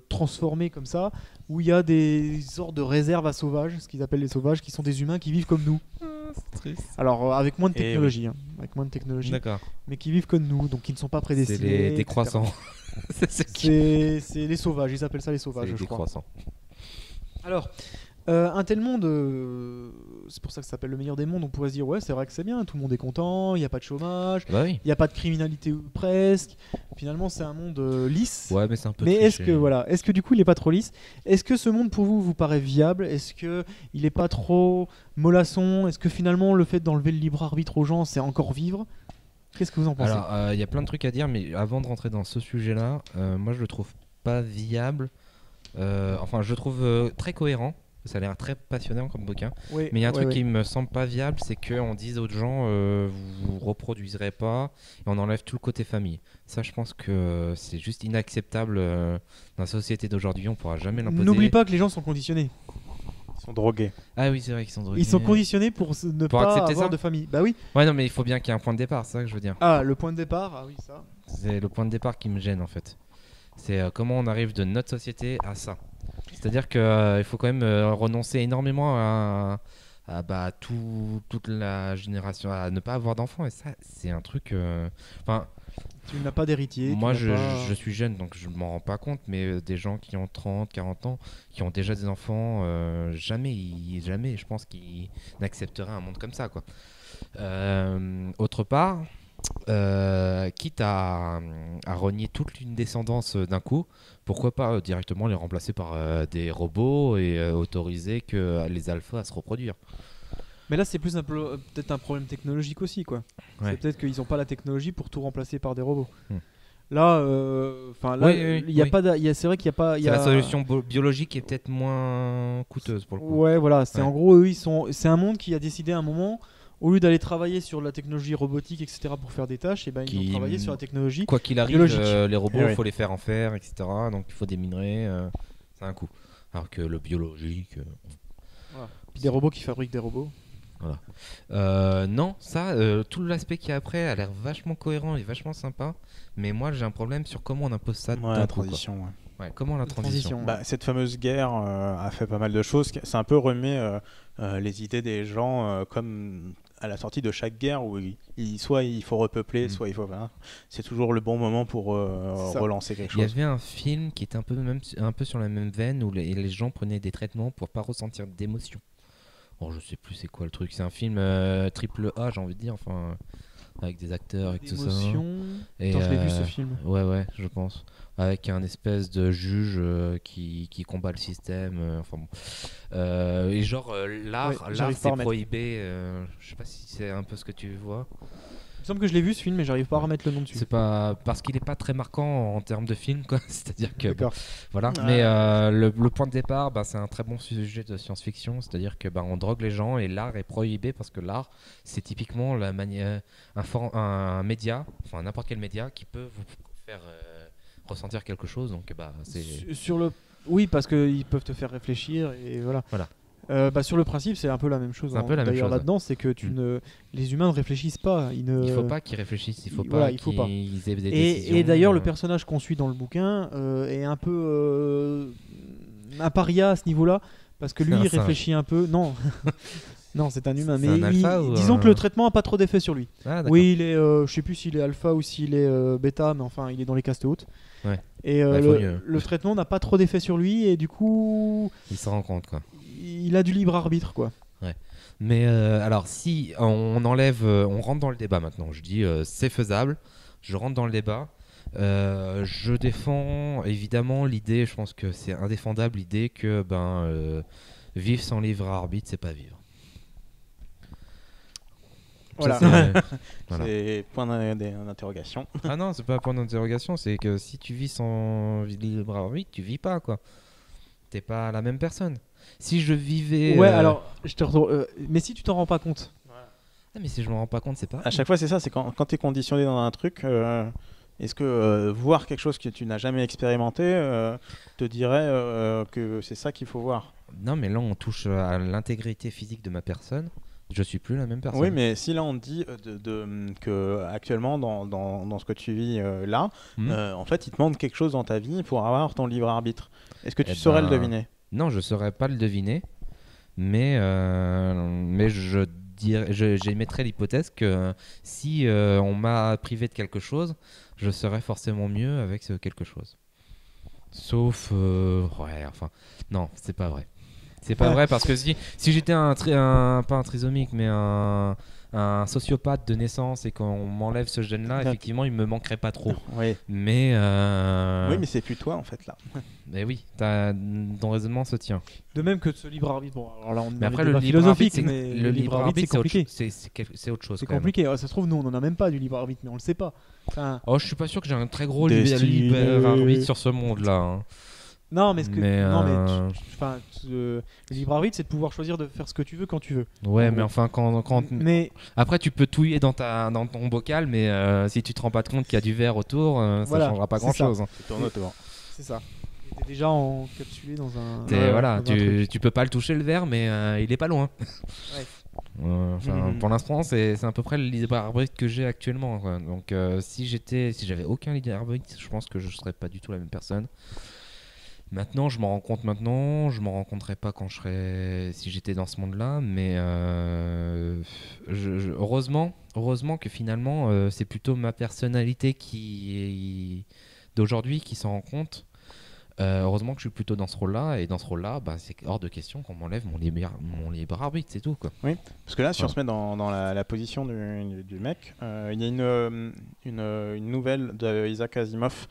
transformée comme ça, où il y a des sortes de réserves à sauvages, ce qu'ils appellent les sauvages, qui sont des humains qui vivent comme nous. C'est triste. Alors, avec moins de Eh oui. technologie, hein, avec moins de technologie, D'accord. mais qui vivent comme nous, donc qui ne sont pas C'est prédestinés. les etc. décroissants. C'est ce qui- C'est les sauvages, ils appellent ça les c'est sauvages, les je crois. décroissants. Alors, un tel monde, c'est pour ça que ça s'appelle le meilleur des mondes. On pourrait se dire, ouais, c'est vrai que c'est bien, tout le monde est content, il n'y a pas de chômage, Bah oui. il n'y a pas de criminalité ou presque. Finalement, c'est un monde lisse. Ouais, mais c'est un peu. Mais est-ce triché. que du coup, il est pas trop lisse? Est-ce que ce monde pour vous paraît viable? Est-ce que il est pas trop mollasson? Est-ce que finalement, le fait d'enlever le libre arbitre aux gens, c'est encore vivre? Qu'est-ce que vous en pensez? Alors, il y a plein de trucs à dire, mais avant de rentrer dans ce sujet-là, moi je le trouve pas viable. Enfin, je le trouve très cohérent. Ça a l'air très passionnant comme bouquin. Oui, Mais il y a un truc oui. qui me semble pas viable, c'est qu'on dise aux gens vous reproduiserez pas et on enlève tout le côté famille. Ça, je pense que c'est juste inacceptable dans la société d'aujourd'hui. On pourra jamais l'imposer. N'oublie pas que les gens sont conditionnés. Ils sont drogués. Ah oui, c'est vrai qu'ils sont drogués. Ils sont conditionnés pour ne Pour pas accepter avoir ça de famille. Bah oui. Ouais, non, mais il faut bien qu'il y ait un point de départ, c'est ça que je veux dire. Ah, le point de départ. Ah oui, ça. C'est le point de départ qui me gêne en fait. C'est comment on arrive de notre société à ça. C'est-à-dire qu'il faut quand même renoncer énormément toute la génération à ne pas avoir d'enfants. Et ça, c'est un truc. Enfin, Tu n'as pas d'héritier. moi, tu n'as pas... je suis jeune, donc je m'en rends pas compte, mais des gens qui ont 30, 40 ans, qui ont déjà des enfants, jamais, je pense qu'ils n'accepteraient un monde comme ça, quoi. Autre part, quitte à renier toute une descendance d'un coup, pourquoi pas directement les remplacer par des robots et autoriser que les alphas à se reproduire. Mais là, c'est plus peut-être un problème technologique aussi, quoi. Ouais. C'est peut-être qu'ils n'ont pas la technologie pour tout remplacer par des robots. Hmm. Là, Oui, il y a oui. pas, c'est vrai qu'il n'y a pas. Il y C'est a... la solution biologique est peut-être moins coûteuse pour le coup. Ouais, voilà. C'est Ouais. en gros, eux, c'est un monde qui a décidé à un moment, au lieu d'aller travailler sur la technologie robotique, etc., pour faire des tâches, et ben ils ont travaillé sur la technologie. Quoi qu'il arrive, biologique. les robots, Eh il oui. faut les faire en fer, etc. Donc il faut des minerais, c'est un coût. Alors que le biologique. Puis des robots qui fabriquent des robots. Non, ça, tout l'aspect qu'il y a après a l'air vachement cohérent et vachement sympa. Mais moi, j'ai un problème sur comment on impose ça Ouais, d'un la coup, quoi. transition. Ouais. Ouais, comment la transition. ouais. Bah, cette fameuse guerre a fait pas mal de choses. C'est un peu remet les idées des gens comme à la sortie de chaque guerre où soit il faut repeupler, soit il faut. Voilà. C'est toujours le bon moment pour C'est ça. relancer quelque Il y chose. avait un film qui était un peu sur la même veine où les gens prenaient des traitements pour pas ressentir d'émotion. Oh, je sais plus c'est quoi le truc. C'est un film triple A, j'ai envie de dire, enfin, avec des acteurs et tout ça. Émotion. Et, Attends, je l'ai vu ce film. Ouais, je pense. Avec un espèce de juge qui combat le système. Enfin bon. Et genre, l'art, Ouais, l'art j'arrive pas à c'est remettre. prohibé. Je sais pas si c'est un peu ce que tu vois. Il me semble que je l'ai vu ce film, mais j'arrive pas à remettre le nom dessus. C'est pas parce qu'il est pas très marquant en termes de film, quoi. C'est-à-dire que bon, D'accord. voilà. Ouais. Mais le point de départ, c'est un très bon sujet de science-fiction. C'est-à-dire que on drogue les gens et l'art est prohibé parce que l'art, c'est typiquement la manière, un média, enfin n'importe quel média qui peut vous faire ressentir quelque chose. Donc c'est Sur le... Oui, parce qu'ils peuvent te faire réfléchir et voilà. Voilà. Sur le principe, c'est un peu la même chose. C'est un peu la même D'ailleurs, chose, là-dedans, c'est que les humains ne réfléchissent pas. il faut pas qu'ils réfléchissent, il faut voilà, pas il faut qu'ils aient des décisions. Et d'ailleurs, le personnage qu'on suit dans le bouquin est un peu un paria à ce niveau-là, parce que C'est lui, un il singe. réfléchit un peu. Non, non, c'est un humain. C'est Mais un alpha ou disons un- que le traitement a pas trop d'effet sur lui. Ah, d'accord. Oui, il est, je sais plus s'il est alpha ou s'il est bêta, mais enfin, il est dans les castes hautes. Ouais. Et Bah, il faut mieux. le traitement n'a pas trop d'effet sur lui, et du coup, Il s'en rend compte, quoi. il a du libre arbitre, quoi. Mais alors, si on enlève, on rentre dans le débat maintenant. Je dis c'est faisable. Je rentre dans le débat. Je défends évidemment l'idée. Je pense que c'est indéfendable l'idée que vivre sans libre arbitre, c'est pas vivre. Voilà. Ça, voilà. C'est point d'interrogation. Ah non, c'est pas un point d'interrogation. C'est que si tu vis sans libre arbitre, tu vis pas, quoi. T'es pas la même personne. Si je vivais. Ouais, alors, mais si tu t'en rends pas compte. Ah, mais si je m'en rends pas compte, c'est pas. À chaque fois, c'est ça. C'est quand tu es conditionné dans un truc, est-ce que voir quelque chose que tu n'as jamais expérimenté te dirait que c'est ça qu'il faut voir? Non, mais là, on touche à l'intégrité physique de ma personne. Je suis plus la même personne. Oui, mais si là on te dit que actuellement dans ce que tu vis là, en fait, il te manque quelque chose dans ta vie pour avoir ton libre arbitre. Est-ce que tu Eh saurais ben, le deviner? Non, je saurais pas le deviner, mais j'émettrais l'hypothèse que si on m'a privé de quelque chose, je serais forcément mieux avec ce quelque chose. Sauf, ouais, enfin, non, c'est pas vrai. C'est pas vrai parce que si j'étais pas un trisomique, mais un sociopathe de naissance et qu'on m'enlève ce gène-là, D'accord. effectivement, il me manquerait pas trop. Oui. Mais Oui, mais c'est plus toi en fait là. mais oui, ton raisonnement se tient. De même que ce libre arbitre. Bon, alors là, on est Mais dans après, les le débats libre philosophiques, arbitre, mais le libre arbitre, c'est compliqué. c'est autre chose. C'est quand même. compliqué. Ça se trouve, nous, on en a même pas du libre arbitre, mais on le sait pas. Enfin, Oh, je suis pas sûr que j'ai un très gros Destiné. libre arbitre sur ce monde-là. Hein. non, mais Mais, le libre arbitre, c'est de pouvoir choisir de faire ce que tu veux quand tu veux. Ouais, En mais gros. enfin, quand Mais après, tu peux touiller dans ton bocal, mais si tu te rends pas compte qu'il y a du verre autour, Voilà, ça changera pas c'est grand-chose. Hein. Tu tournes autour. c'est ça. T'es déjà encapsulé dans un. Voilà, dans un truc. tu peux pas le toucher le verre, mais il est pas loin. Ouais. Pour l'instant, c'est à peu près le libre arbitre que j'ai actuellement. Quoi. Donc, si j'avais aucun libre arbitre, je pense que je serais pas du tout la même personne. Maintenant, je m'en rends compte maintenant. Je m'en rencontrerai pas quand si j'étais dans ce monde-là. Mais heureusement que finalement, c'est plutôt ma personnalité d'aujourd'hui qui s'en rend compte. Heureusement que je suis plutôt dans ce rôle-là, et dans ce rôle-là, bah, c'est hors de question qu'on m'enlève mon libre arbitre, c'est tout, quoi. Oui, parce que là, si on se met dans la position du mec, il y a une nouvelle d'Isaac Asimov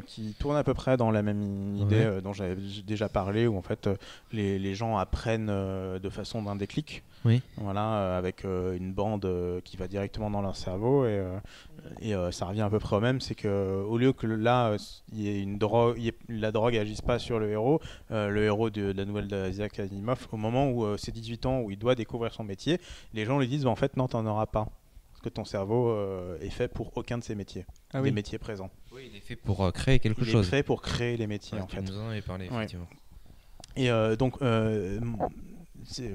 qui tourne à peu près dans la même idée dont j'avais déjà parlé, où en fait les gens apprennent de façon d'un déclic. Oui. Voilà, avec une bande qui va directement dans leur cerveau, et ça revient à peu près au même, c'est que au lieu que là il y ait une drogue, la drogue agisse pas sur le héros de la nouvelle d'Isaac Asimov, au moment où c'est 18 ans, où il doit découvrir son métier, les gens lui disent en fait non, t'en auras pas, parce que ton cerveau est fait pour aucun de ces métiers, les métiers présents. Oui, il est fait pour créer quelque chose. Il est fait pour créer les métiers, en fait. Nous en avez parlé, effectivement. Et donc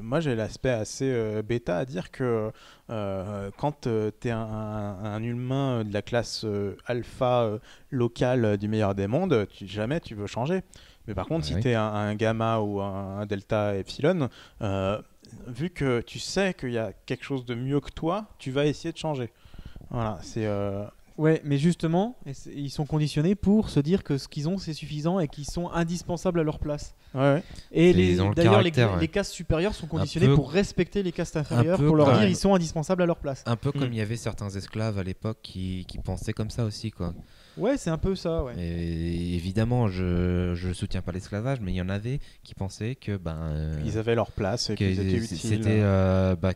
moi j'ai l'aspect assez bêta à dire que quand tu es un humain de la classe alpha locale du meilleur des mondes, jamais tu veux changer. Mais par contre, si tu es un gamma ou un delta epsilon, vu que tu sais qu'il y a quelque chose de mieux que toi, tu vas essayer de changer. Voilà, c'est... Ouais, mais justement, ils sont conditionnés pour se dire que ce qu'ils ont, c'est suffisant et qu'ils sont indispensables à leur place. Ouais. Et d'ailleurs, les castes supérieures sont conditionnées pour respecter les castes inférieures, pour leur dire ils sont indispensables à leur place. Un peu comme il y avait certains esclaves à l'époque qui pensaient comme ça aussi, quoi. Ouais, c'est un peu ça, ouais. Et évidemment, je soutiens pas l'esclavage, mais il y en avait qui pensaient que ils avaient leur place et qu'ils étaient utiles.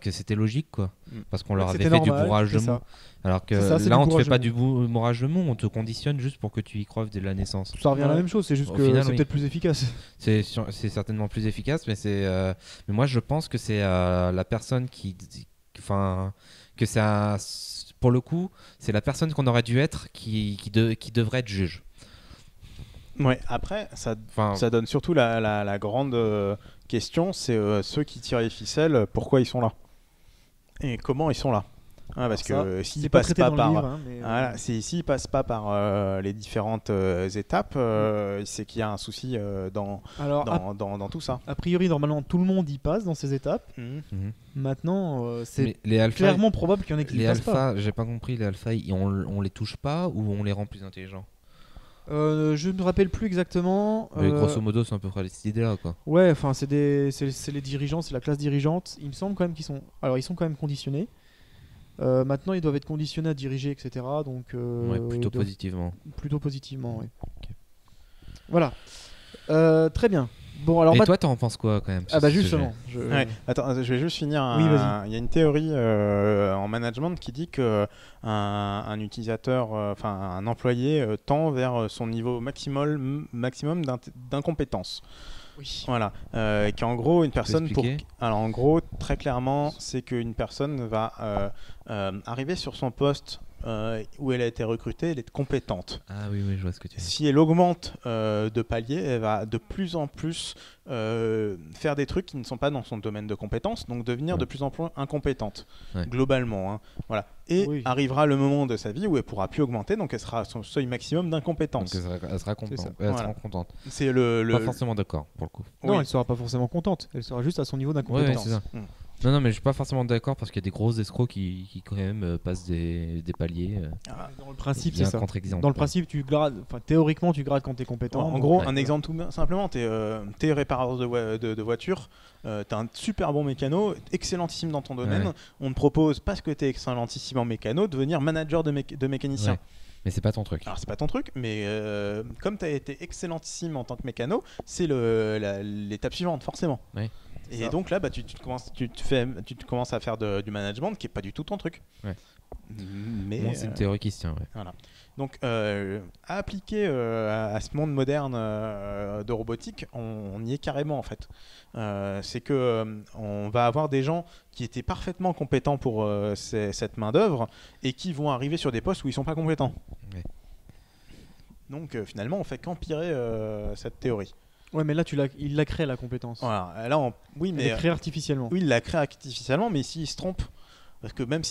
Que c'était logique, quoi. Parce qu'on leur avait fait normal, du bourrage de mou. Alors que là, on te fait pas du bourrage de mou, on te conditionne juste pour que tu y croives dès la naissance. Ça revient à la même chose, c'est juste que c'est peut-être plus efficace. C'est certainement plus efficace, mais mais moi je pense que c'est la personne pour le coup, c'est la personne qu'on aurait dû être qui devrait être juge. Ouais, après, ça donne surtout la grande question, c'est ceux qui tirent les ficelles, pourquoi ils sont là et comment ils sont là. Parce que s'ils passent pas par, s'ils passent pas par les différentes étapes, c'est qu'il y a un souci dans tout ça. A priori, normalement, tout le monde y passe dans ces étapes. Maintenant, c'est clairement probable qu'il y en ait qui y passent pas. J'ai pas compris, les alphas, on les touche pas ou on les rend plus intelligents? Je ne me rappelle plus exactement. Mais grosso modo, c'est à peu près cette idée-là, quoi. Ouais, enfin, c'est les dirigeants, c'est la classe dirigeante. Il me semble quand même qu'ils sont. Alors, ils sont quand même conditionnés. Maintenant, ils doivent être conditionnés à diriger, etc. Donc, plutôt positivement. Plutôt positivement, oui. Okay. Voilà. Très bien. Bon, alors et toi, t'en penses quoi quand même? Justement. Attends, je vais juste finir. Oui, vas-y. Il y a une théorie en management qui dit que un utilisateur, un employé tend vers son niveau maximum d'incompétence. Oui. Voilà. Qu'en gros, une personne alors en gros, très clairement, c'est qu'une personne va arriver sur son poste où elle a été recrutée, elle est compétente. Ah oui, je vois ce que tu veux dire. Si elle augmente de palier, elle va de plus en plus faire des trucs qui ne sont pas dans son domaine de compétence, donc devenir de plus en plus incompétente, globalement. Hein. Voilà. Et arrivera le moment de sa vie où elle pourra plus augmenter, donc elle sera à son seuil maximum d'incompétence. Donc elle sera contente. Elle sera contente. C'est pas forcément d'accord pour le coup. Non, elle sera pas forcément contente. Elle sera juste à son niveau d'incompétence. Ouais, c'est ça. Non, mais je suis pas forcément d'accord parce qu'il y a des gros escrocs qui quand même passent des paliers. Dans le principe, c'est ça. Dans le principe, théoriquement, tu grades quand tu es compétent. En gros, un exemple tout simplement, tu es réparateur de voiture, tu as un super bon mécano, excellentissime dans ton domaine. On te propose, parce que tu es excellentissime en mécano, de devenir manager de mécanicien. Ouais. Mais c'est pas ton truc. Alors c'est pas ton truc, mais comme tu as été excellentissime en tant que mécano, c'est l'étape suivante, forcément. Ouais. Et donc là, tu commences à faire du management qui est pas du tout ton truc. Ouais. Mais c'est une théorie qui se tient. Ouais. Voilà. Donc à appliquer à ce monde moderne de robotique, on y est carrément en fait. C'est que on va avoir des gens qui étaient parfaitement compétents pour cette main d'œuvre et qui vont arriver sur des postes où ils sont pas compétents. Ouais. Donc finalement, on fait qu'empirer cette théorie. Ouais, mais là, il l'a créé la compétence. Voilà. Là, il l'a créé artificiellement. Oui, il l'a créé artificiellement, mais s'il se trompe, Parce que même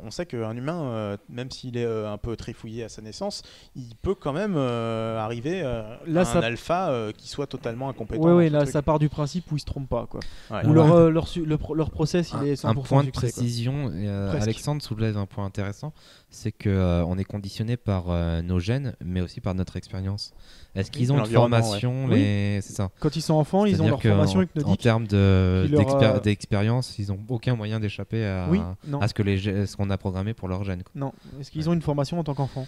on sait qu'un humain, même s'il est un peu trifouillé à sa naissance, il peut quand même arriver Là, à un alpha qui soit totalement incompétent. Ouais, là, ça part du principe où ils se trompent pas, quoi. Ouais. Où leur process, il est 100% un point de succès, quoi. précision, Alexandre soulève un point intéressant, c'est que on est conditionné par nos gènes, mais aussi par notre expérience. Est-ce qu'ils ont une formation c'est ça. Quand ils sont enfants, ils ont leur formation hypnotique. En termes d'expérience, ils n'ont aucun moyen d'échapper à ce qu'on a programmé pour leurs gènes. Non, est-ce qu'ils ont une formation en tant qu'enfant?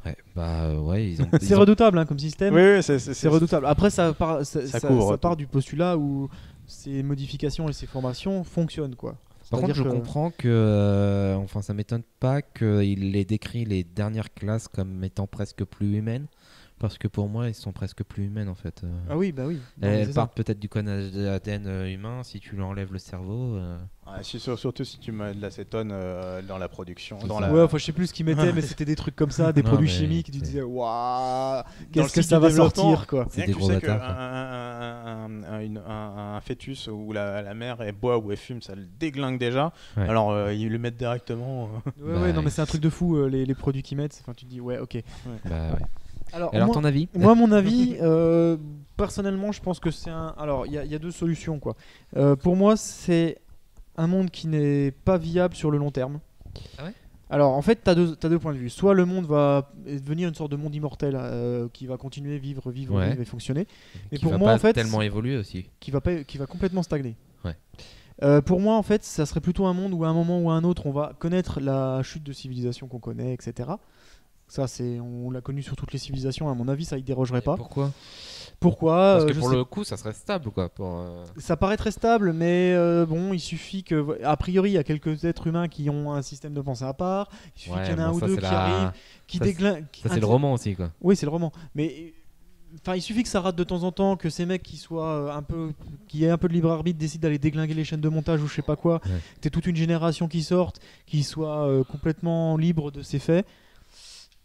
Ils ont. C'est redoutable comme système. Oui, c'est redoutable. Après, ça part du postulat où ces modifications et ces formations fonctionnent, quoi. Par contre, je comprends que, ça m'étonne pas qu'il ait décrit les dernières classes comme étant presque plus humaines. Parce que pour moi, ils sont presque plus humaines en fait. Ah oui, bah oui. Elles partent peut-être du code ADN humain, si tu lui enlèves le cerveau. Surtout si tu mets de l'acétone dans la production. Je sais plus ce qu'ils mettaient, mais c'était des trucs comme ça, des produits chimiques. Tu disais, waouh, qu'est-ce que ça va sortir, quoi. C'est des gros bâtards. Un fœtus où la mère elle boit ou elle fume, ça le déglingue déjà. Ouais. Alors ils le mettent directement. Non, mais c'est un truc de fou, les produits qu'ils mettent. Enfin, tu te dis, ouais, ok. Alors ton avis? Moi, mon avis, personnellement, je pense que c'est un. Alors, il y a deux solutions, quoi. Pour moi, c'est un monde qui n'est pas viable sur le long terme. Ah ouais? Alors, en fait, t'as deux points de vue. Soit le monde va devenir une sorte de monde immortel qui va continuer vivre et fonctionner. Mais pour moi, en fait, tellement évoluer aussi. Qui va complètement stagner. Ouais. Pour moi, en fait, ça serait plutôt un monde où à un moment ou à un autre, on va connaître la chute de civilisation qu'on connaît, etc. Ça, on l'a connu sur toutes les civilisations. À mon avis, ça y dérogerait pas. Pourquoi? Parce que pour le coup, ça serait stable, quoi. Ça paraît très stable, mais il suffit que, a priori, il y a quelques êtres humains qui ont un système de pensée à part. Il suffit qu'il y en ait un ou deux qui arrivent, qui déglinguent. Ça, c'est le roman aussi, quoi. Oui, c'est le roman. Mais il suffit que ça rate de temps en temps, que ces mecs qui aient un peu de libre arbitre décident d'aller déglinguer les chaînes de montage ou je sais pas quoi. Ouais. T'es toute une génération qui sorte, qui soit complètement libre de ses faits.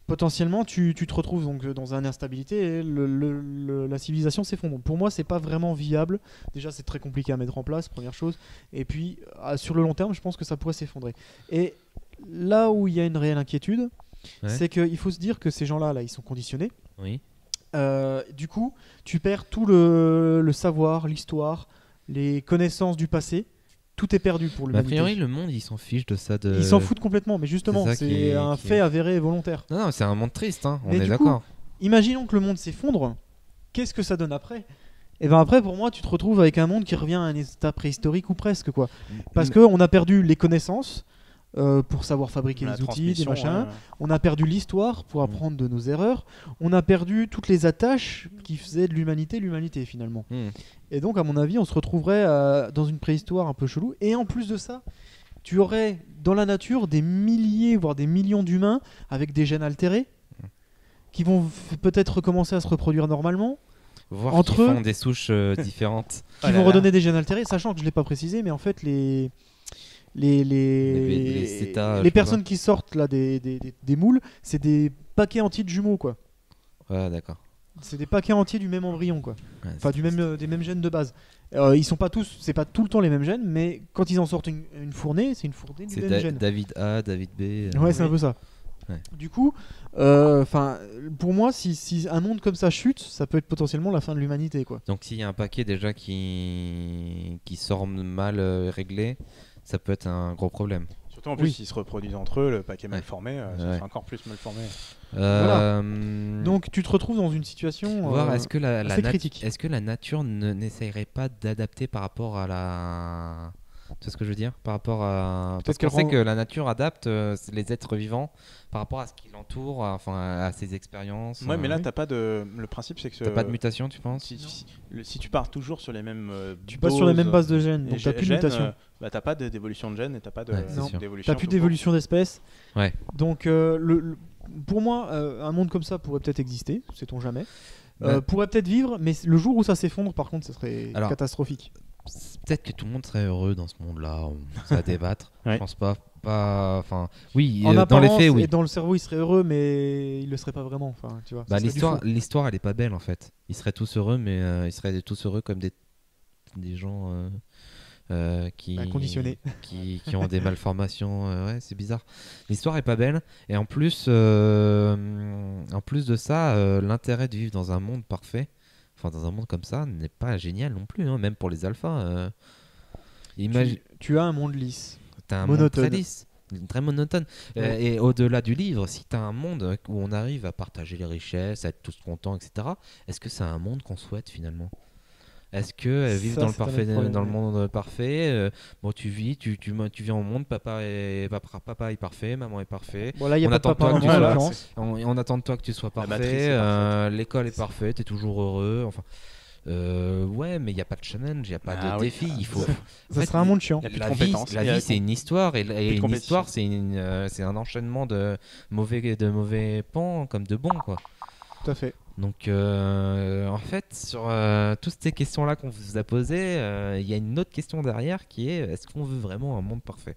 Potentiellement, tu te retrouves donc dans une instabilité et la civilisation s'effondre. Pour moi, c'est pas vraiment viable. Déjà, c'est très compliqué à mettre en place, première chose. Et puis, sur le long terme, je pense que ça pourrait s'effondrer. Et là où il y a une réelle inquiétude, c'est qu'il faut se dire que ces gens-là, ils sont conditionnés. Oui. Du coup, tu perds tout le savoir, l'histoire, les connaissances du passé. Tout est perdu pour l'humanité. A priori, le monde, il s'en fiche de ça. Ils s'en foutent complètement, mais justement, c'est un fait avéré et volontaire. Non, c'est un monde triste, on est d'accord. Imaginons que le monde s'effondre, qu'est-ce que ça donne après ? Et bien après, pour moi, tu te retrouves avec un monde qui revient à un état préhistorique ou presque, quoi. Parce qu'on a perdu les connaissances pour savoir fabriquer des outils, des machins. On a perdu l'histoire pour apprendre de nos erreurs. On a perdu toutes les attaches qui faisaient de l'humanité finalement. Et donc, à mon avis, on se retrouverait dans une préhistoire un peu chelou. Et en plus de ça, tu aurais dans la nature des milliers, voire des millions d'humains avec des gènes altérés qui vont peut-être recommencer à se reproduire normalement. Voire entre eux, font des souches différentes. Qui vont redonner des gènes altérés, sachant que je ne l'ai pas précisé, mais en fait, les personnes qui sortent là des moules, c'est des paquets entiers de jumeaux, quoi. Ouais, d'accord. C'est des paquets entiers du même embryon, quoi. Ouais, enfin, des mêmes gènes de base. Ils sont pas tous, c'est pas tout le temps les mêmes gènes, mais quand ils en sortent une fournée, c'est une fournée du même gène. David A, David B. Ouais, c'est un peu ça. Ouais. Du coup, pour moi, si un monde comme ça chute, ça peut être potentiellement la fin de l'humanité, quoi. Donc, s'il y a un paquet déjà qui sort mal réglé, ça peut être un gros problème. Surtout en plus, s'ils se reproduisent entre eux, le paquet mal formé, ça serait encore plus mal formé. Voilà. Donc tu te retrouves dans une situation est-ce que assez critique. Est-ce que la nature n'essayerait pas d'adapter par rapport à la... Tu sais ce que je veux dire ? Par rapport à... Parce qu'on sait que la nature adapte les êtres vivants par rapport à ce qui l'entoure, à ses expériences. Ouais, mais là, t'as pas de... Le principe, c'est que... T'as pas de mutation, tu penses ? Si tu pars toujours sur les mêmes... tu passes sur les mêmes bases de gènes, donc t'as plus de mutation. T'as pas d'évolution de gènes et t'as pas d'évolution... T'as plus d'évolution d'espèces. Ouais. Donc, pour moi, un monde comme ça pourrait peut-être exister, sait-on jamais. Pourrait peut-être vivre, mais le jour où ça s'effondre, par contre, ça serait catastrophique. Peut-être que tout le monde serait heureux dans ce monde-là, ça va débattre. Je pense pas. Enfin, oui, dans les faits, oui. Et dans le cerveau, il serait heureux, mais il le serait pas vraiment. Enfin, tu vois. L'histoire, elle est pas belle en fait. Ils seraient tous heureux, mais ils seraient tous heureux comme des gens Conditionnés. qui ont des malformations. Ouais, c'est bizarre. L'histoire est pas belle. Et en plus de ça, l'intérêt de vivre dans un monde parfait, enfin dans un monde comme ça, n'est pas génial non plus. Hein, même pour les alphas. Tu as un monde lisse. T'as un monotone. monde très lisse. Très monotone. Et au-delà du livre, si tu as un monde où on arrive à partager les richesses, à être tous contents, etc., est-ce que c'est un monde qu'on souhaite finalement ? Est-ce que vivre dans le parfait, dans le monde parfait, bon, tu vis au monde, papa est parfait, maman est parfait. Bon, là, y a on pas attend de papa de toi on attend de toi que tu sois matrice parfait. est parfaite. L'école est parfaite, t'es toujours heureux. Enfin, ouais, mais il y a pas de challenge, il y a pas de défi. Il faut. Ça sera un monde chiant. Il y a plus de La compétences. vie, c'est une histoire, et une compétition. histoire, c'est un enchaînement de mauvais pans comme de bons, quoi. Tout à fait. Donc, en fait, sur toutes ces questions-là qu'on vous a posées, il y a une autre question derrière qui est est-ce qu'on veut vraiment un monde parfait ?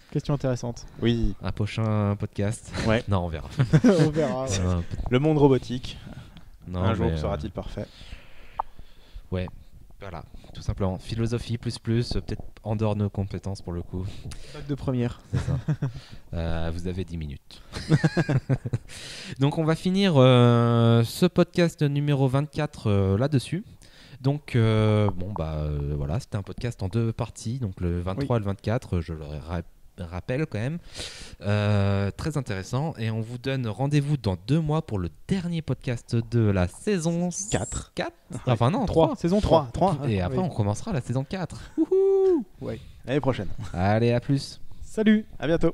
Question intéressante. Oui. Un prochain podcast ? Ouais. Non, on verra. On verra. Ouais. Le monde robotique. Non, un jour mais, sera-t-il parfait ? Ouais, voilà, tout simplement. Philosophie plus, peut-être en dehors de nos compétences pour le coup. Bac de première. C'est ça. Vous avez 10 minutes. Donc on va finir ce podcast numéro 24 là-dessus. Donc voilà, c'était un podcast en 2 parties, donc le 23 et le 24, je le rappelle quand même. Très intéressant, et on vous donne rendez-vous dans 2 mois pour le dernier podcast de la saison 4. Enfin non, 3. Saison 3. Et après on commencera la saison 4. Ouais. L'année prochaine. Allez, à plus. Salut. À bientôt.